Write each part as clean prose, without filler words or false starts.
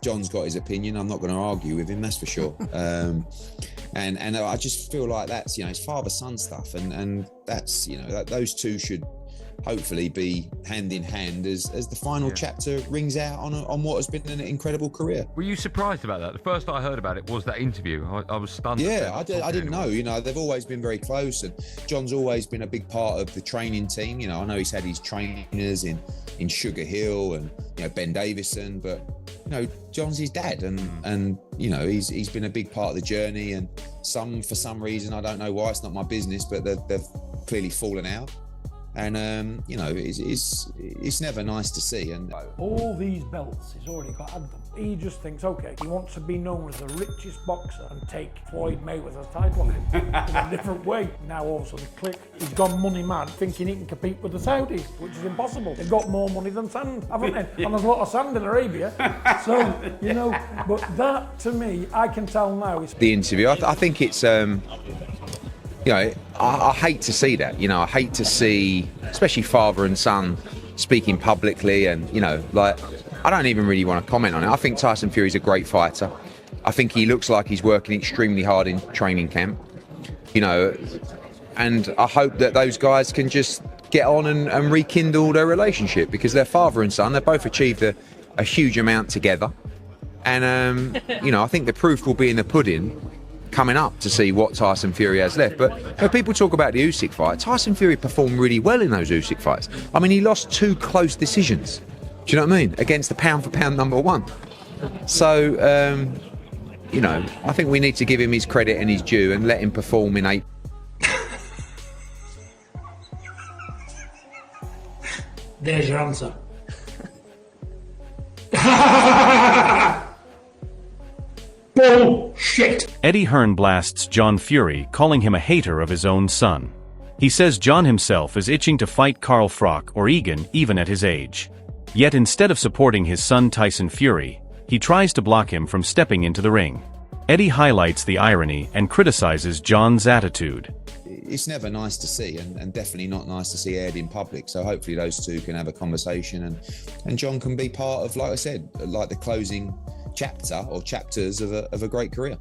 John's got his opinion. I'm not going to argue with him, that's for sure. And I just feel like that's, it's father-son stuff, and that's, those two should hopefully be hand in hand as the final chapter rings out on what has been an incredible career. Were you surprised about that? The first I heard about it was that interview. I was stunned. Yeah, I didn't know. They've always been very close, and John's always been a big part of the training team. I know he's had his trainers in Sugar Hill and Ben Davison, but John's his dad, and he's been a big part of the journey. And for some reason, I don't know why, it's not my business, but they've clearly fallen out. And it's never nice to see. And all these belts, he's already had them. He just thinks, okay, he wants to be known as the richest boxer and take Floyd Mayweather's title off him in a different way. Now all of a sudden, click, he's gone money mad, thinking he can compete with the Saudis, which is impossible. They've got more money than sand, haven't they? And there's a lot of sand in Arabia. So, but that, to me, I can tell now. The interview, I think it's, I hate to see that. I hate to see, especially father and son, speaking publicly, and I don't even really want to comment on it. I think Tyson Fury's a great fighter. I think he looks like he's working extremely hard in training camp, and I hope that those guys can just get on and rekindle their relationship, because they're father and son. They've both achieved a huge amount together, and I think the proof will be in the pudding coming up to see what Tyson Fury has left. But when people talk about the Usyk fight, Tyson Fury performed really well in those Usyk fights. I mean, he lost 2 close decisions. Do you know what I mean? Against the pound-for-pound number 1. So, I think we need to give him his credit and his due and let him perform in 8. There's your answer. Bullshit. Eddie Hearn blasts John Fury, calling him a hater of his own son. He says John himself is itching to fight Carl Froch or Egan even at his age. Yet instead of supporting his son Tyson Fury, he tries to block him from stepping into the ring. Eddie highlights the irony and criticizes John's attitude. It's never nice to see, and definitely not nice to see aired in public. So hopefully those two can have a conversation, and John can be part of, like I said, like the closing chapter or chapters of a great career.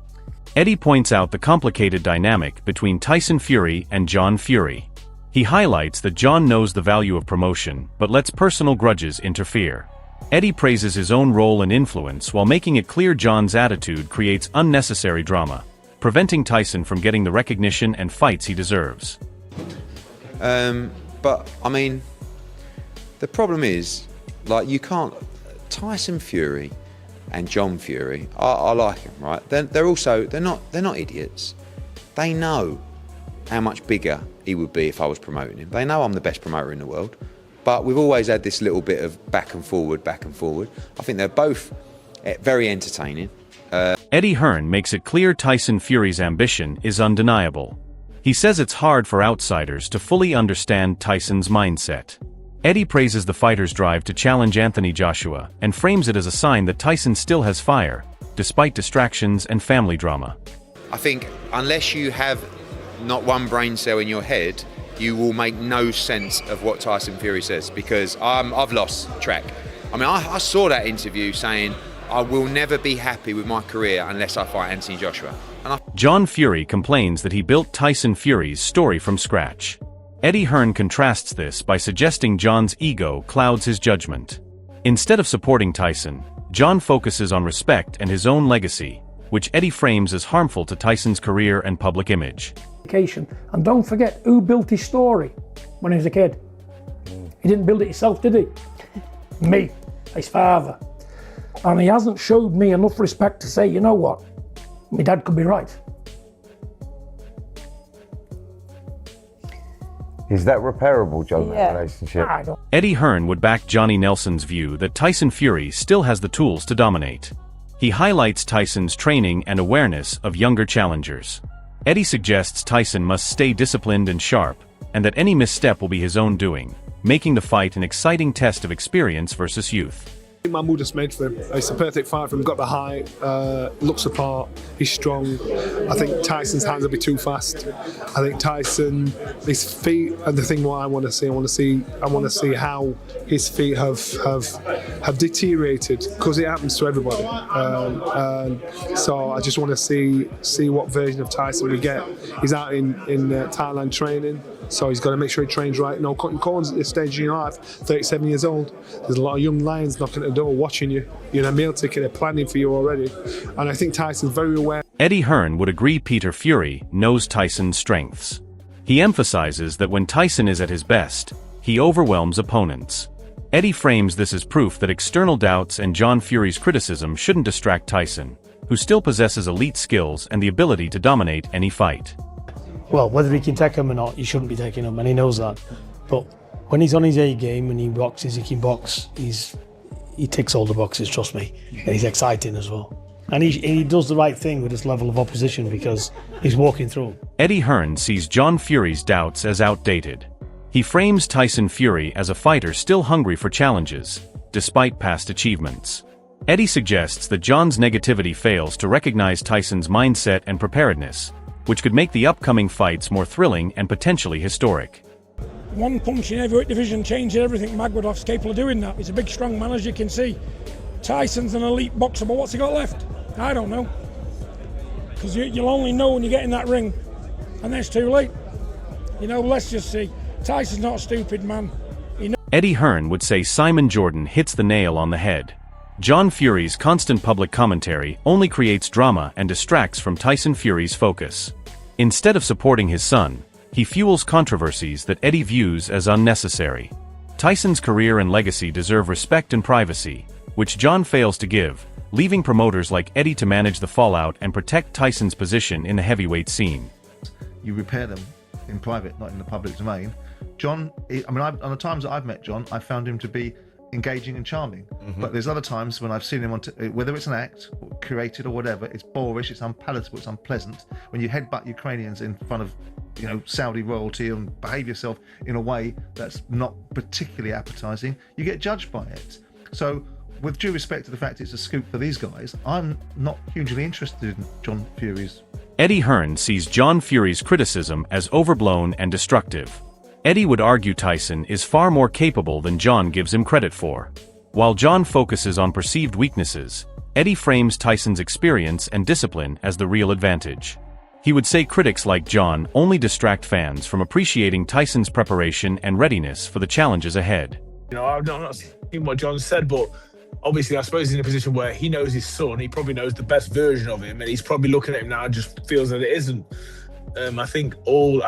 Eddie points out the complicated dynamic between Tyson Fury and John Fury. He highlights that John knows the value of promotion, but lets personal grudges interfere. Eddie praises his own role and influence while making it clear John's attitude creates unnecessary drama, preventing Tyson from getting the recognition and fights he deserves. But, I mean, the problem is, you can't... Tyson Fury and John Fury, I like him, right? They're not idiots. They know how much bigger he would be if I was promoting him. They know I'm the best promoter in the world. But we've always had this little bit of back and forward. I think they're both very entertaining. Eddie Hearn makes it clear Tyson Fury's ambition is undeniable. He says it's hard for outsiders to fully understand Tyson's mindset. Eddie praises the fighter's drive to challenge Anthony Joshua and frames it as a sign that Tyson still has fire, despite distractions and family drama. I think unless you have not one brain cell in your head, you will make no sense of what Tyson Fury says, because I've lost track. I mean, I saw that interview saying, I will never be happy with my career unless I fight Anthony Joshua. John Fury complains that he built Tyson Fury's story from scratch. Eddie Hearn contrasts this by suggesting John's ego clouds his judgment. Instead of supporting Tyson, John focuses on respect and his own legacy, which Eddie frames as harmful to Tyson's career and public image. And don't forget who built his story when he was a kid. He didn't build it himself, did he? Me, his father. And he hasn't showed me enough respect to say, you know what, my dad could be right. Is that repairable, John, that relationship? Eddie Hearn would back Johnny Nelson's view that Tyson Fury still has the tools to dominate. He highlights Tyson's training and awareness of younger challengers. Eddie suggests Tyson must stay disciplined and sharp, and that any misstep will be his own doing, making the fight an exciting test of experience versus youth. Mahmoud is made for him. It's a perfect fight for him. Got the height, looks the part, he's strong. I think Tyson's hands will be too fast. I think Tyson, his feet are the thing what I want to see. I want to see how his feet have deteriorated, because it happens to everybody. So I just want to see what version of Tyson we get. He's out in Thailand training, so he's got to make sure he trains right. No cutting corners at this stage in your life. 37 years old. There's a lot of young lions knocking at the door, watching you. You're in a meal ticket, they're planning for you already. And I think Tyson's very aware. Eddie Hearn would agree Peter Fury knows Tyson's strengths. He emphasizes that when Tyson is at his best, he overwhelms opponents. Eddie frames this as proof that external doubts and John Fury's criticism shouldn't distract Tyson, who still possesses elite skills and the ability to dominate any fight. Well, whether he can take him or not, he shouldn't be taking him, and he knows that. But when he's on his A game and he boxes, he can box. He ticks all the boxes, trust me. And he's exciting as well. And he does the right thing with this level of opposition because he's walking through them. Eddie Hearn sees John Fury's doubts as outdated. He frames Tyson Fury as a fighter still hungry for challenges, despite past achievements. Eddie suggests that John's negativity fails to recognize Tyson's mindset and preparedness, which could make the upcoming fights more thrilling and potentially historic. One punch in heavyweight division changes everything. Magwadov's capable of doing that. He's a big, strong man, as you can see. Tyson's an elite boxer, but what's he got left? I don't know. Because you'll only know when you get in that ring, and then it's too late. You know, let's just see. Tyson's not a stupid man. Eddie Hearn would say Simon Jordan hits the nail on the head. John Fury's constant public commentary only creates drama and distracts from Tyson Fury's focus. Instead of supporting his son, he fuels controversies that Eddie views as unnecessary. Tyson's career and legacy deserve respect and privacy, which John fails to give, leaving promoters like Eddie to manage the fallout and protect Tyson's position in the heavyweight scene. You repair them in private, not in the public domain. John, on the times that I've met John, I found him to be engaging and charming. But there's other times when I've seen him on, whether it's an act, or curated or whatever, it's boorish, it's unpalatable, it's unpleasant. When you headbutt Ukrainians in front of, Saudi royalty and behave yourself in a way that's not particularly appetizing, you get judged by it. So, with due respect to the fact it's a scoop for these guys, I'm not hugely interested in John Fury's. Eddie Hearn sees John Fury's criticism as overblown and destructive. Eddie would argue Tyson is far more capable than John gives him credit for. While John focuses on perceived weaknesses, Eddie frames Tyson's experience and discipline as the real advantage. He would say critics like John only distract fans from appreciating Tyson's preparation and readiness for the challenges ahead. I'm not seeing what John said, but obviously I suppose he's in a position where he knows his son, he probably knows the best version of him, and he's probably looking at him now and just feels that it isn't. I think all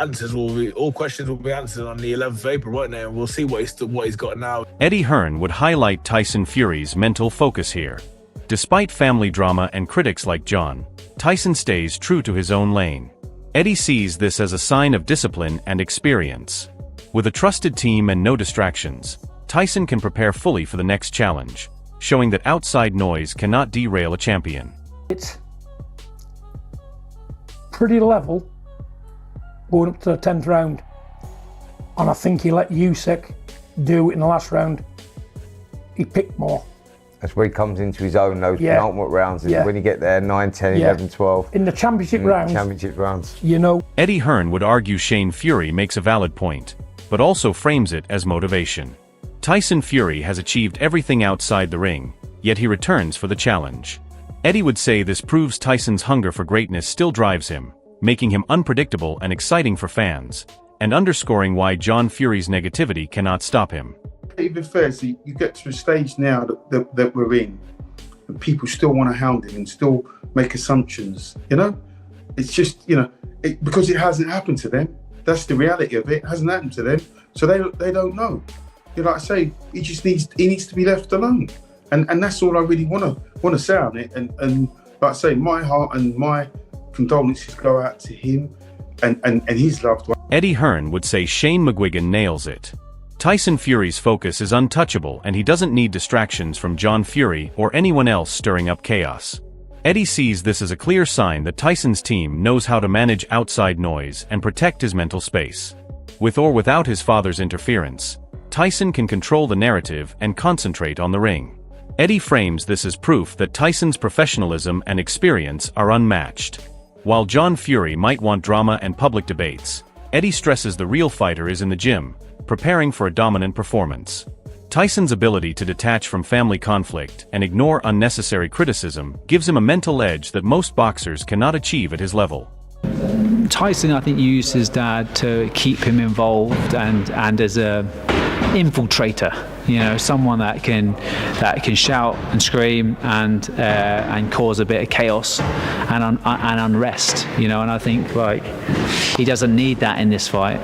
questions will be answered on the 11th of April, won't they? And we'll see what he's got now. Eddie Hearn would highlight Tyson Fury's mental focus here. Despite family drama and critics like John, Tyson stays true to his own lane. Eddie sees this as a sign of discipline and experience. With a trusted team and no distractions, Tyson can prepare fully for the next challenge, showing that outside noise cannot derail a champion. It's pretty level going up to the 10th round, and I think he let Usyk do it in the last round. He picked more. That's where he comes into his own, those penultimate rounds. And when you get there, 9, 10, 11, 12. In the championship rounds. Eddie Hearn would argue Shane Fury makes a valid point, but also frames it as motivation. Tyson Fury has achieved everything outside the ring, yet he returns for the challenge. Eddie would say this proves Tyson's hunger for greatness still drives him, making him unpredictable and exciting for fans, and underscoring why John Fury's negativity cannot stop him. Even first, you get to a stage now that we're in, and people still want to hound him and still make assumptions, It's just, because it hasn't happened to them. That's the reality of it. It hasn't happened to them, so they don't know. Like I say, he needs to be left alone, and that's all I really want to say on it. And like I say, my heart and my condolences go out to him and his loved one. Eddie Hearn would say Shane McGuigan nails it. Tyson Fury's focus is untouchable, and he doesn't need distractions from John Fury or anyone else stirring up chaos. Eddie sees this as a clear sign that Tyson's team knows how to manage outside noise and protect his mental space. With or without his father's interference, Tyson can control the narrative and concentrate on the ring. Eddie frames this as proof that Tyson's professionalism and experience are unmatched. While John Fury might want drama and public debates, Eddie stresses the real fighter is in the gym, preparing for a dominant performance. Tyson's ability to detach from family conflict and ignore unnecessary criticism gives him a mental edge that most boxers cannot achieve at his level. Tyson, I think, used his dad to keep him involved and as a infiltrator, someone that can shout and scream and cause a bit of chaos and unrest, and I think he doesn't need that in this fight,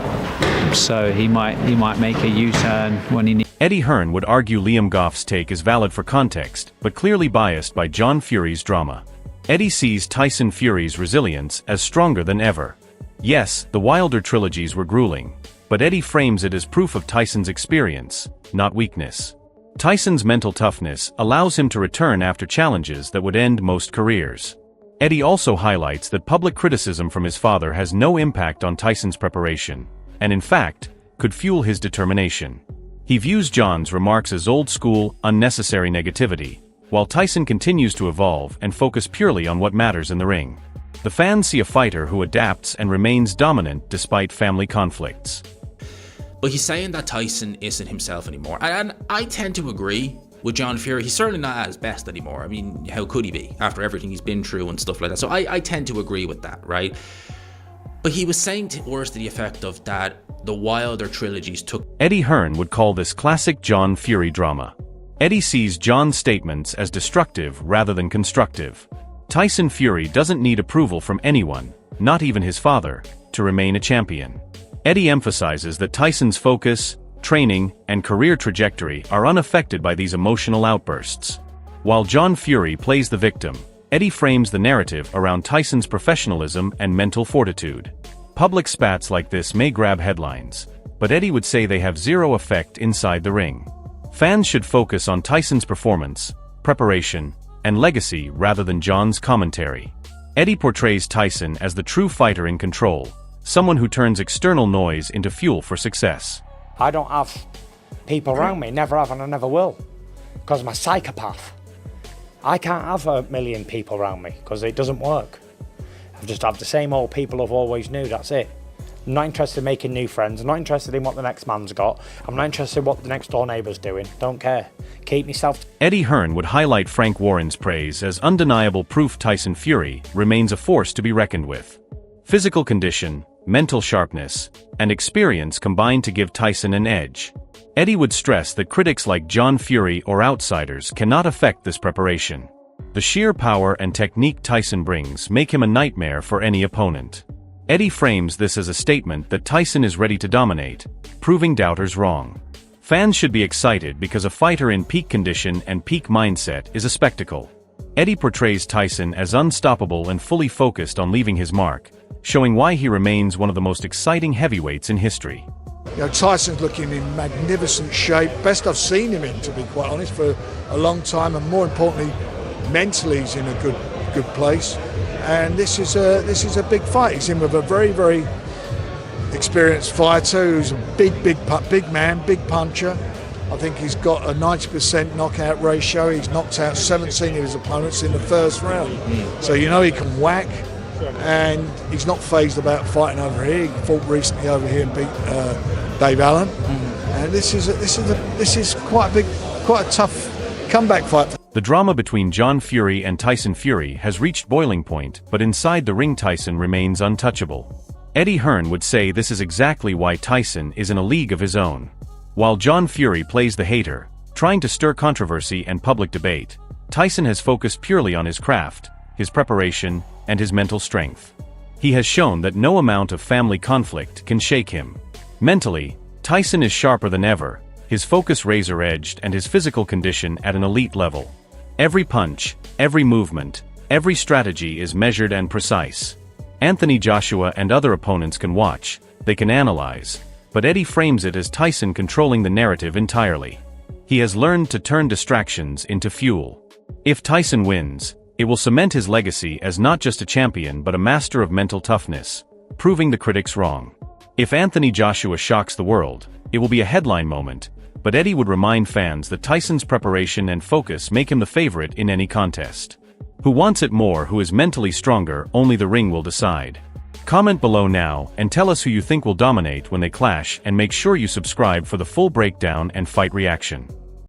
so he might make a U-turn when he needs. Eddie Hearn would argue Liam Goff's take is valid for context, but clearly biased by John Fury's drama. Eddie sees Tyson Fury's resilience as stronger than ever. Yes, the Wilder trilogies were grueling, but Eddie frames it as proof of Tyson's experience, not weakness. Tyson's mental toughness allows him to return after challenges that would end most careers. Eddie also highlights that public criticism from his father has no impact on Tyson's preparation, and in fact, could fuel his determination. He views John's remarks as old-school, unnecessary negativity, while Tyson continues to evolve and focus purely on what matters in the ring. The fans see a fighter who adapts and remains dominant despite family conflicts. But he's saying that Tyson isn't himself anymore. And I tend to agree with John Fury. He's certainly not at his best anymore. I mean, how could he be after everything he's been through and stuff like that? So I tend to agree with that, right? But he was saying words to the effect of that the Wilder trilogies took. Eddie Hearn would call this classic John Fury drama. Eddie sees John's statements as destructive rather than constructive. Tyson Fury doesn't need approval from anyone, not even his father, to remain a champion. Eddie emphasizes that Tyson's focus, training, and career trajectory are unaffected by these emotional outbursts. While John Fury plays the victim, Eddie frames the narrative around Tyson's professionalism and mental fortitude. Public spats like this may grab headlines, but Eddie would say they have zero effect inside the ring. Fans should focus on Tyson's performance, preparation, and legacy rather than John's commentary. Eddie portrays Tyson as the true fighter in control, someone who turns external noise into fuel for success. I don't have people around me, never have and I never will, because I'm a psychopath. I can't have a million people around me because it doesn't work. I just have the same old people I've always knew, that's it. I'm not interested in making new friends, I'm not interested in what the next man's got, I'm not interested in what the next door neighbour's doing, don't care. Keep myself. Eddie Hearn would highlight Frank Warren's praise as undeniable proof Tyson Fury remains a force to be reckoned with. Physical condition, mental sharpness, and experience combine to give Tyson an edge. Eddie would stress that critics like John Fury or outsiders cannot affect this preparation. The sheer power and technique Tyson brings make him a nightmare for any opponent. Eddie frames this as a statement that Tyson is ready to dominate, proving doubters wrong. Fans should be excited because a fighter in peak condition and peak mindset is a spectacle. Eddie portrays Tyson as unstoppable and fully focused on leaving his mark, showing why he remains one of the most exciting heavyweights in history. Tyson's looking in magnificent shape, best I've seen him in, to be quite honest, for a long time, and more importantly, mentally he's in a good place. And this is a big fight. He's in with a very, very experienced fighter who's a big man, big puncher. I think he's got a 90% knockout ratio. He's knocked out 17 of his opponents in the first round. So he can whack. And he's not phased about fighting over here. He fought recently over here and beat Dave Allen. And this is quite a tough comeback fight. The drama between John Fury and Tyson Fury has reached boiling point, but inside the ring Tyson remains untouchable. Eddie Hearn would say this is exactly why Tyson is in a league of his own. While John Fury plays the hater, trying to stir controversy and public debate, Tyson has focused purely on his craft, his preparation, and his mental strength. He has shown that no amount of family conflict can shake him. Mentally, Tyson is sharper than ever, his focus razor-edged and his physical condition at an elite level. Every punch, every movement, every strategy is measured and precise. Anthony Joshua and other opponents can watch, they can analyze, but Eddie frames it as Tyson controlling the narrative entirely. He has learned to turn distractions into fuel. If Tyson wins, it will cement his legacy as not just a champion but a master of mental toughness, proving the critics wrong. If Anthony Joshua shocks the world, it will be a headline moment, but Eddie would remind fans that Tyson's preparation and focus make him the favorite in any contest. Who wants it more? Who is mentally stronger? Only the ring will decide. Comment below now and tell us who you think will dominate when they clash, and make sure you subscribe for the full breakdown and fight reaction.